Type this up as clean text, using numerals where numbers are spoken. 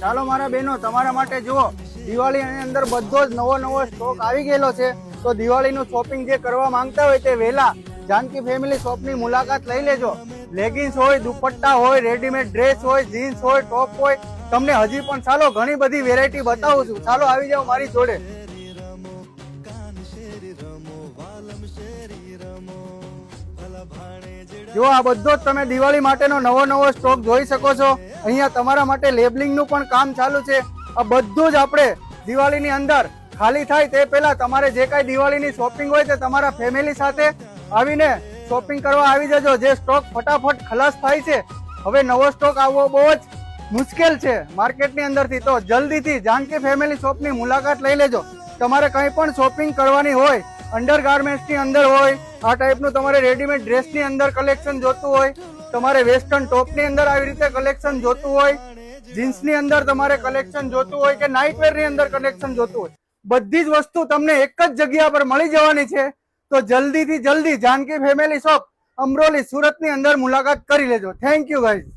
ચાલો મારા બહેનો, તમારા માટે જુઓ, દિવાળીની અંદર બધો જ નવો સ્ટોક આવી ગયેલો છે. તો દિવાળીનું શોપિંગ જે કરવા માંગતા હોય તે વહેલા જાનકી ફેમિલી શોપની મુલાકાત લઈ લેજો. લેગિન્સ હોય, દુપટ્ટા હોય, રેડીમેડ ડ્રેસ હોય, જીન્સ હોય, ટોપ હોય, તમને હજી પણ ચાલો ઘણી બધી વેરાયટી બતાવું છું. ચાલો આવી જાઓ મારી જોડે. જો આ બધો જ તમે દિવાળી માટેનો નવો સ્ટોક જોઈ શકો છો. અહીંયા તમારા માટે લેબલિંગનું પણ કામ ચાલુ છે. આ બધું જ આપણે દિવાળીની અંદર ખાલી થાય તે પહેલા તમારે જે કાંઈ દિવાળીની શોપિંગ હોય તે તમારા ફેમિલી સાથે આવીને શોપિંગ કરવા આવી જજો. જે સ્ટોક ફટાફટ ખલાસ થાય છે, હવે નવો સ્ટોક આવવો બહુ જ મુશ્કેલ છે માર્કેટની અંદરથી. તો જલ્દીથી જાનકી ફેમિલી શોપની મુલાકાત લઈ લેજો. તમારે કંઈ પણ શોપિંગ કરવાની હોય, અંડર ગાર્મેન્ટ્સની અંદર હોય, આ ટાઈપનું તમારે રેડીમેડ ડ્રેસની અંદર કલેક્શન જોતું હોય, તમારે વેસ્ટર્ન ટોપની અંદર આવી રીતે કલેક્શન જોતું હોય, જીન્સની અંદર તમારે કલેક્શન જોતું હોય કે નાઇટ વેરની અંદર કલેક્શન જોતું હોય, બધી જ વસ્તુ તમને એક જ જગ્યા પર મળી જવાની છે. તો જલ્દીથી જલ્દી જાનકી ફેમિલી શોપ અમરોલી સુરતની અંદર મુલાકાત કરી લેજો. Thank you guys.